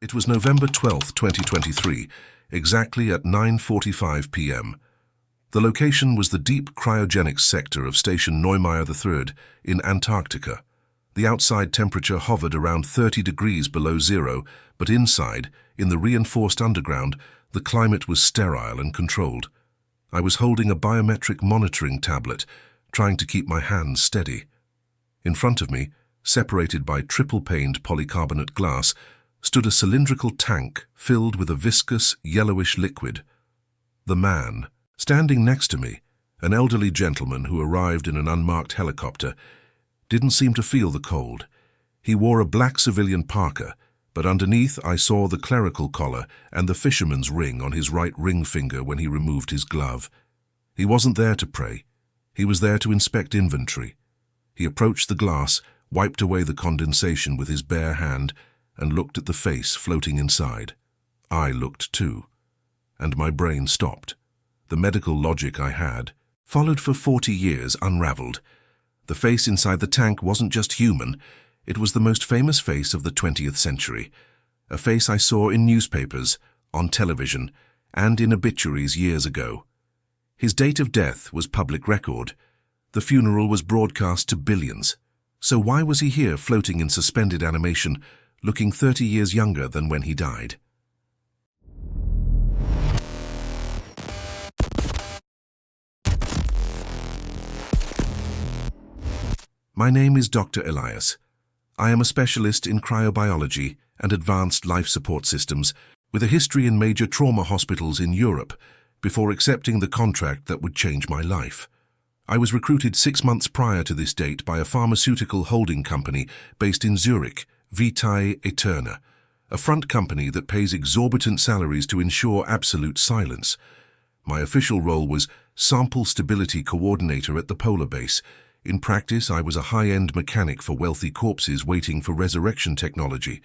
It was November 12, 2023, exactly at 9:45 p.m. The location was the deep cryogenics sector of Station Neumayer III in Antarctica. The outside temperature hovered around 30 degrees below zero, but inside, in the reinforced underground, the climate was sterile and controlled. I was holding a biometric monitoring tablet, trying to keep my hands steady. In front of me, separated by triple-paned polycarbonate glass, stood a cylindrical tank filled with a viscous, yellowish liquid. The man, standing next to me, an elderly gentleman who arrived in an unmarked helicopter, didn't seem to feel the cold. He wore a black civilian parka, but underneath I saw the clerical collar and the fisherman's ring on his right ring finger when he removed his glove. He wasn't there to pray. He was there to inspect inventory. He approached the glass, wiped away the condensation with his bare hand, and looked at the face floating inside. I looked too, and my brain stopped. The medical logic I had, followed for 40 years, unraveled. The face inside the tank wasn't just human, it was the most famous face of the 20th century, a face I saw in newspapers, on television, and in obituaries years ago. His date of death was public record. The funeral was broadcast to billions. So why was he here floating in suspended animation, looking 30 years younger than when he died? My name is Dr. Elias. I am a specialist in cryobiology and advanced life support systems with a history in major trauma hospitals in Europe before accepting the contract that would change my life. I was recruited 6 months prior to this date by a pharmaceutical holding company based in Zurich, Vitae Aeterna, a front company that pays exorbitant salaries to ensure absolute silence. My official role was Sample Stability Coordinator at the Polar Base. In practice, I was a high-end mechanic for wealthy corpses waiting for resurrection technology.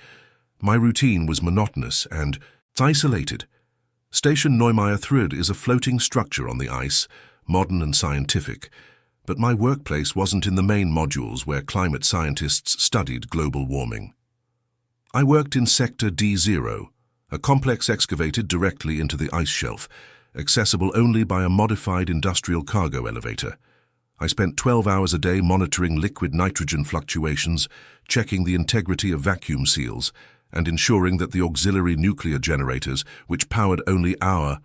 My routine was monotonous and isolated. Station Neumayer III is a floating structure on the ice, modern and scientific, but my workplace wasn't in the main modules where climate scientists studied global warming. I worked in Sector D0, a complex excavated directly into the ice shelf, accessible only by a modified industrial cargo elevator. I spent 12 hours a day monitoring liquid nitrogen fluctuations, checking the integrity of vacuum seals, and ensuring that the auxiliary nuclear generators, which powered only our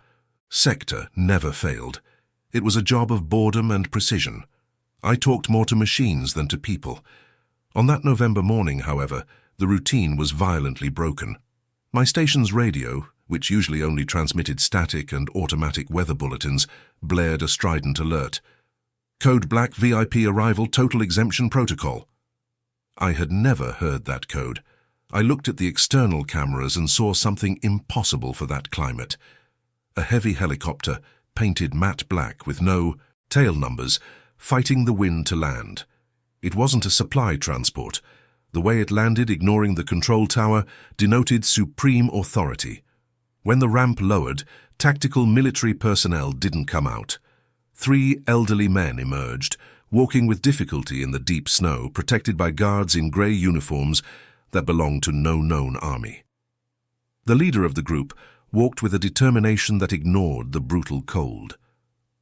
sector, never failed. It was a job of boredom and precision. I talked more to machines than to people. On that November morning, however, the routine was violently broken. My station's radio, which usually only transmitted static and automatic weather bulletins, blared a strident alert. Code Black VIP Arrival Total Exemption Protocol. I had never heard that code. I looked at the external cameras and saw something impossible for that climate. A heavy helicopter, painted matte black with no tail numbers, fighting the wind to land. It wasn't a supply transport. The way it landed, ignoring the control tower, denoted supreme authority. When the ramp lowered, tactical military personnel didn't come out. 3 elderly men emerged, walking with difficulty in the deep snow, protected by guards in grey uniforms that belonged to no known army. The leader of the group walked with a determination that ignored the brutal cold.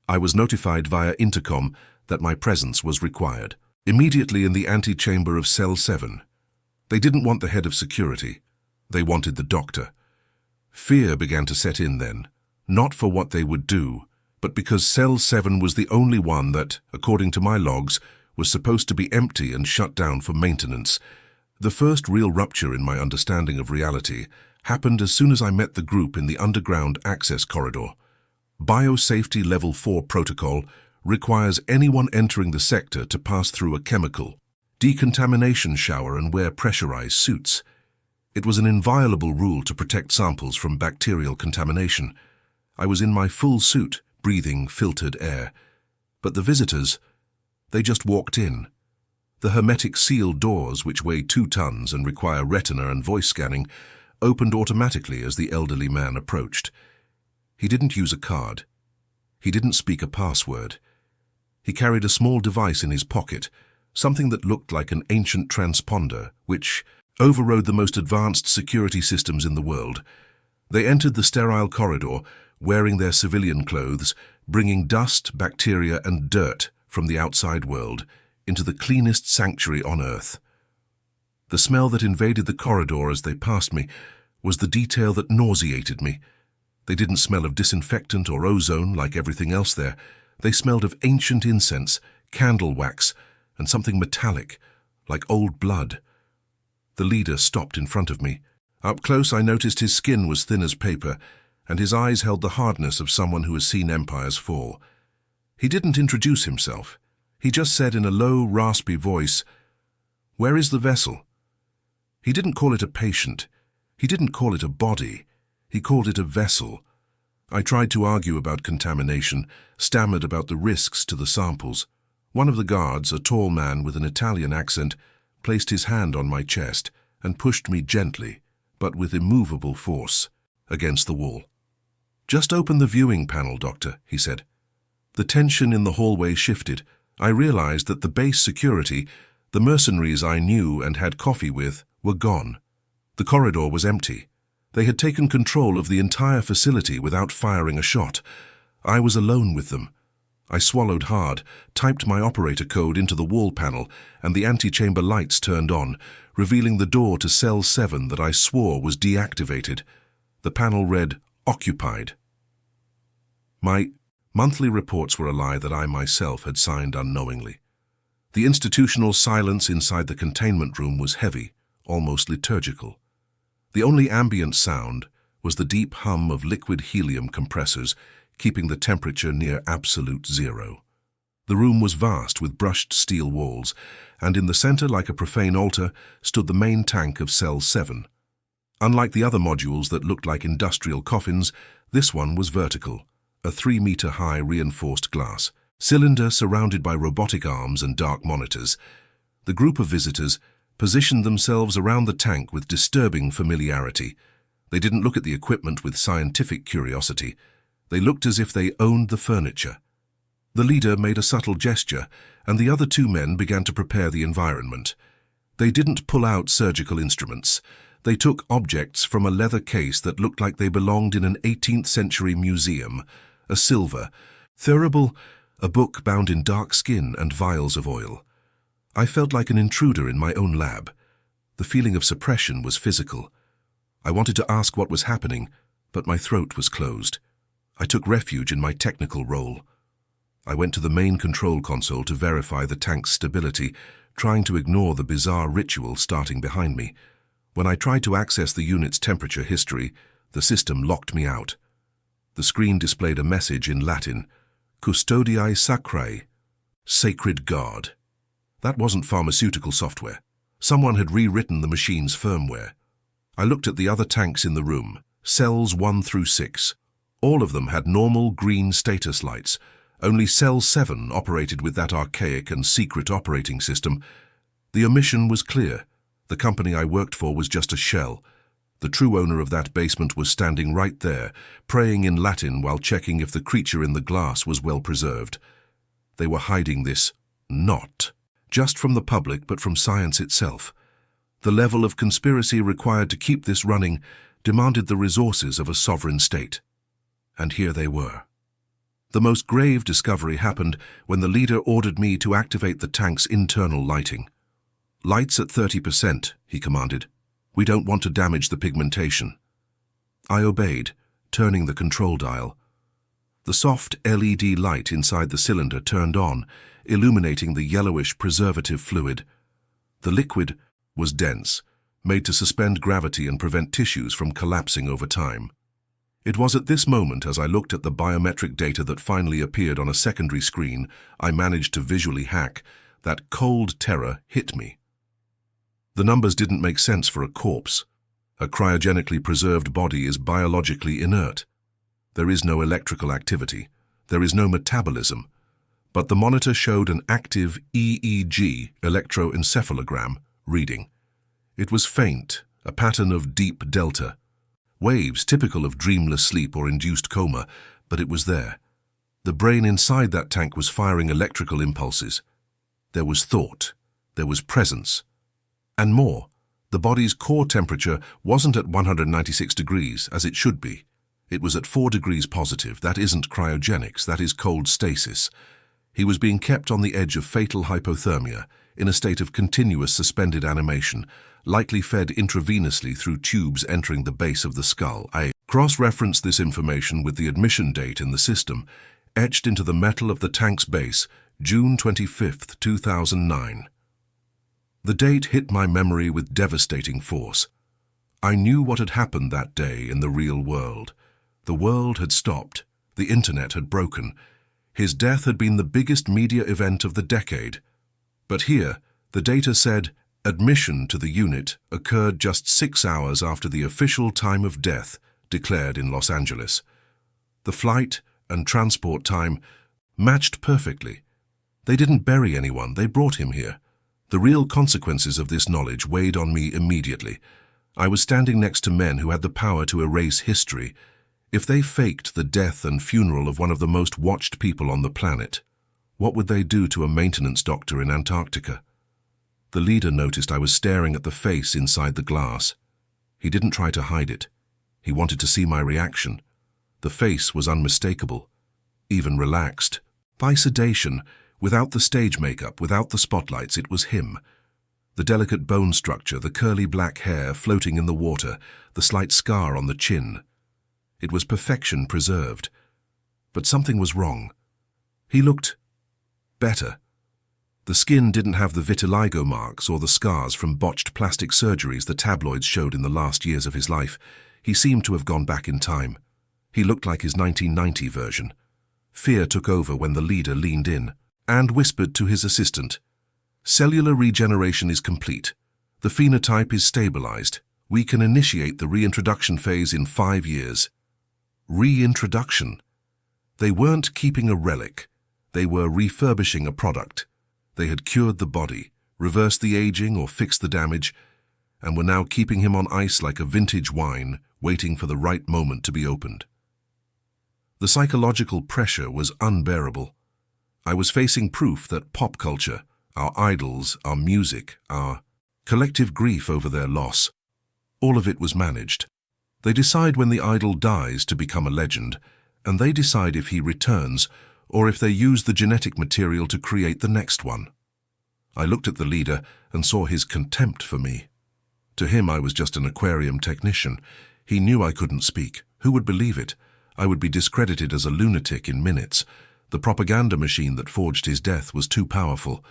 I was notified via intercom that my presence was required, immediately in the antechamber of Cell 7. They didn't want the head of security. They wanted the doctor. Fear began to set in then, not for what they would do, but because Cell 7 was the only one that, according to my logs, was supposed to be empty and shut down for maintenance. The first real rupture in my understanding of reality happened as soon as I met the group in the underground access corridor. Biosafety Level 4 protocol requires anyone entering the sector to pass through a chemical decontamination shower and wear pressurized suits. It was an inviolable rule to protect samples from bacterial contamination. I was in my full suit, breathing filtered air. But the visitors, they just walked in. The hermetic sealed doors, which weigh 2 tons and require retina and voice scanning, opened automatically as the elderly man approached. He didn't use a card. He didn't speak a password. He carried a small device in his pocket, something that looked like an ancient transponder, which, overrode the most advanced security systems in the world. They entered the sterile corridor, wearing their civilian clothes, bringing dust, bacteria, and dirt from the outside world into the cleanest sanctuary on Earth. The smell that invaded the corridor as they passed me was the detail that nauseated me. They didn't smell of disinfectant or ozone like everything else there. They smelled of ancient incense, candle wax, and something metallic, like old blood. The leader stopped in front of me. Up close, I noticed his skin was thin as paper, and his eyes held the hardness of someone who has seen empires fall. He didn't introduce himself. He just said in a low, raspy voice, "Where is the vessel?" He didn't call it a patient. He didn't call it a body. He called it a vessel. I tried to argue about contamination, stammered about the risks to the samples. One of the guards, a tall man with an Italian accent, placed his hand on my chest and pushed me gently, but with immovable force, against the wall. "Just open the viewing panel, Doctor," he said. The tension in the hallway shifted. I realized that the base security, the mercenaries I knew and had coffee with, were gone. The corridor was empty. They had taken control of the entire facility without firing a shot. I was alone with them. I swallowed hard, typed my operator code into the wall panel, and the antechamber lights turned on, revealing the door to Cell 7 that I swore was deactivated. The panel read, "Occupied." My monthly reports were a lie that I myself had signed unknowingly. The institutional silence inside the containment room was heavy, almost liturgical. The only ambient sound was the deep hum of liquid helium compressors, keeping the temperature near absolute zero. The room was vast with brushed steel walls, and in the center, like a profane altar, stood the main tank of Cell 7. Unlike the other modules that looked like industrial coffins, this one was vertical, a 3-meter-high reinforced glass cylinder surrounded by robotic arms and dark monitors. The group of visitors positioned themselves around the tank with disturbing familiarity. They didn't look at the equipment with scientific curiosity. They looked as if they owned the furniture. The leader made a subtle gesture, and the other two men began to prepare the environment. They didn't pull out surgical instruments. They took objects from a leather case that looked like they belonged in an 18th century museum, a silver, thurible, a book bound in dark skin and vials of oil. I felt like an intruder in my own lab. The feeling of suppression was physical. I wanted to ask what was happening, but my throat was closed. I took refuge in my technical role. I went to the main control console to verify the tank's stability, trying to ignore the bizarre ritual starting behind me. When I tried to access the unit's temperature history, the system locked me out. The screen displayed a message in Latin, "Custodiae Sacrae," sacred guard. That wasn't pharmaceutical software. Someone had rewritten the machine's firmware. I looked at the other tanks in the room, cells 1 through 6. All of them had normal green status lights. Only Cell 7 operated with that archaic and secret operating system. The omission was clear. The company I worked for was just a shell. The true owner of that basement was standing right there, praying in Latin while checking if the creature in the glass was well preserved. They were hiding this not just from the public, but from science itself. The level of conspiracy required to keep this running demanded the resources of a sovereign state. And here they were. The most grave discovery happened when the leader ordered me to activate the tank's internal lighting. "Lights at 30%, he commanded. "We don't want to damage the pigmentation." I obeyed, turning the control dial. The soft LED light inside the cylinder turned on, illuminating the yellowish preservative fluid. The liquid was dense, made to suspend gravity and prevent tissues from collapsing over time. It was at this moment, as I looked at the biometric data that finally appeared on a secondary screen I managed to visually hack, that cold terror hit me. The numbers didn't make sense for a corpse. A cryogenically preserved body is biologically inert. There is no electrical activity. There is no metabolism. But the monitor showed an active EEG, electroencephalogram, reading. It was faint, a pattern of deep delta. Waves typical of dreamless sleep or induced coma, but it was there. The brain inside that tank was firing electrical impulses. There was thought. There was presence. And more. The body's core temperature wasn't at 196 degrees, as it should be. It was at 4 degrees positive. That isn't cryogenics, that is cold stasis. He was being kept on the edge of fatal hypothermia, in a state of continuous suspended animation, likely fed intravenously through tubes entering the base of the skull. I cross-referenced this information with the admission date in the system, etched into the metal of the tank's base, June 25, 2009. The date hit my memory with devastating force. I knew what had happened that day in the real world. The world had stopped. The internet had broken. His death had been the biggest media event of the decade. But here, the data said, admission to the unit occurred just 6 hours after the official time of death declared in Los Angeles. The flight and transport time matched perfectly. They didn't bury anyone, they brought him here. The real consequences of this knowledge weighed on me immediately. I was standing next to men who had the power to erase history. If they faked the death and funeral of one of the most watched people on the planet, what would they do to a maintenance doctor in Antarctica? The leader noticed I was staring at the face inside the glass. He didn't try to hide it. He wanted to see my reaction. The face was unmistakable, even relaxed. By sedation, without the stage makeup, without the spotlights, it was him. The delicate bone structure, the curly black hair floating in the water, the slight scar on the chin. It was perfection preserved. But something was wrong. He looked better. The skin didn't have the vitiligo marks or the scars from botched plastic surgeries the tabloids showed in the last years of his life. He seemed to have gone back in time. He looked like his 1990 version. Fear took over when the leader leaned in and whispered to his assistant, "Cellular regeneration is complete. The phenotype is stabilized. We can initiate the reintroduction phase in 5 years." Reintroduction. They weren't keeping a relic. They were refurbishing a product. They had cured the body, reversed the aging or fixed the damage, and were now keeping him on ice like a vintage wine, waiting for the right moment to be opened. The psychological pressure was unbearable. I was facing proof that pop culture, our idols, our music, our collective grief over their loss, all of it was managed. They decide when the idol dies to become a legend, and they decide if he returns or if they use the genetic material to create the next one. I looked at the leader and saw his contempt for me. To him, I was just an aquarium technician. He knew I couldn't speak. Who would believe it? I would be discredited as a lunatic in minutes. The propaganda machine that forged his death was too powerful.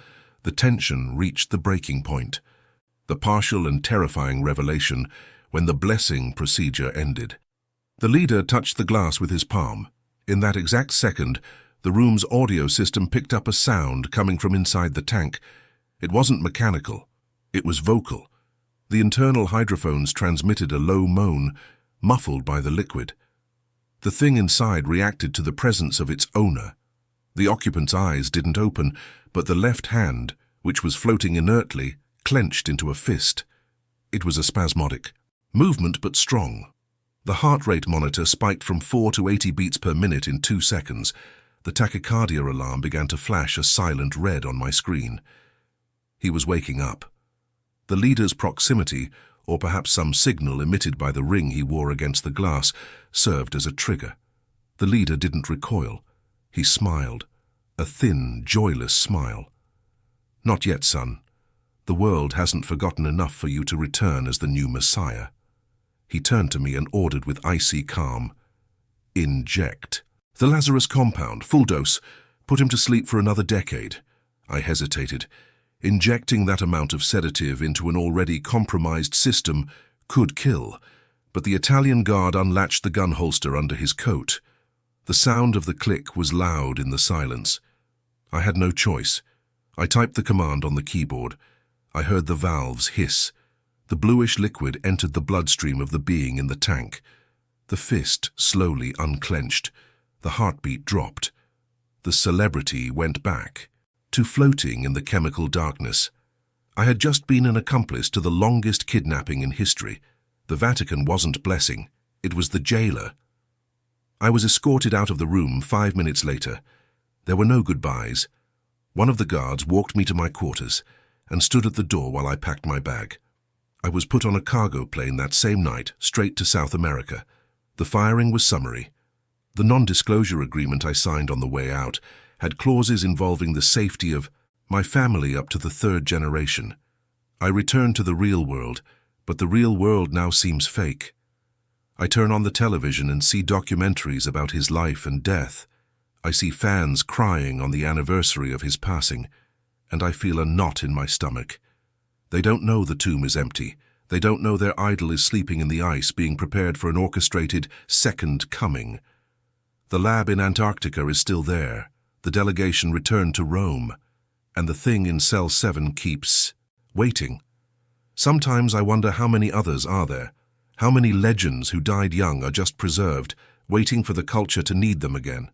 The tension reached the breaking point. The partial and terrifying revelation when the blessing procedure ended. The leader touched the glass with his palm. In that exact second, the room's audio system picked up a sound coming from inside the tank. It wasn't mechanical. It was vocal. The internal hydrophones transmitted a low moan, muffled by the liquid. The thing inside reacted to the presence of its owner. The occupant's eyes didn't open, but the left hand, which was floating inertly, clenched into a fist. It was a spasmodic movement, but strong. The heart rate monitor spiked from 4 to 80 beats per minute in 2 seconds. The tachycardia alarm began to flash a silent red on my screen. He was waking up. The leader's proximity, or perhaps some signal emitted by the ring he wore against the glass, served as a trigger. The leader didn't recoil. He smiled, a thin, joyless smile. "Not yet, son. The world hasn't forgotten enough for you to return as the new Messiah." He turned to me and ordered with icy calm, "Inject. The Lazarus compound, full dose. Put him to sleep for another decade." I hesitated. Injecting that amount of sedative into an already compromised system could kill, but the Italian guard unlatched the gun holster under his coat. The sound of the click was loud in the silence. I had no choice. I typed the command on the keyboard. I heard the valves hiss. The bluish liquid entered the bloodstream of the being in the tank. The fist slowly unclenched. The heartbeat dropped. The celebrity went back to floating in the chemical darkness. I had just been an accomplice to the longest kidnapping in history. The Vatican wasn't blessing. It was the jailer. I was escorted out of the room 5 minutes later. There were no goodbyes. One of the guards walked me to my quarters and stood at the door while I packed my bag. I was put on a cargo plane that same night, straight to South America. The firing was summary. The non-disclosure agreement I signed on the way out had clauses involving the safety of my family up to the third generation. I returned to the real world, but the real world now seems fake. I turn on the television and see documentaries about his life and death. I see fans crying on the anniversary of his passing, and I feel a knot in my stomach. They don't know the tomb is empty. They don't know their idol is sleeping in the ice, being prepared for an orchestrated second coming. The lab in Antarctica is still there. The delegation returned to Rome, and the thing in cell 7 keeps waiting. Sometimes I wonder how many others are there. How many legends who died young are just preserved, waiting for the culture to need them again.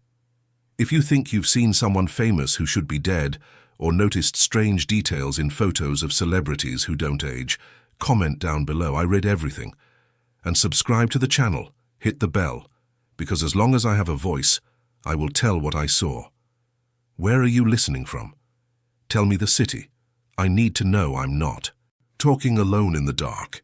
If you think you've seen someone famous who should be dead, or noticed strange details in photos of celebrities who don't age, comment down below. I read everything. And subscribe to the channel, hit the bell, because as long as I have a voice, I will tell what I saw. Where are you listening from? Tell me the city. I need to know I'm not talking alone in the dark.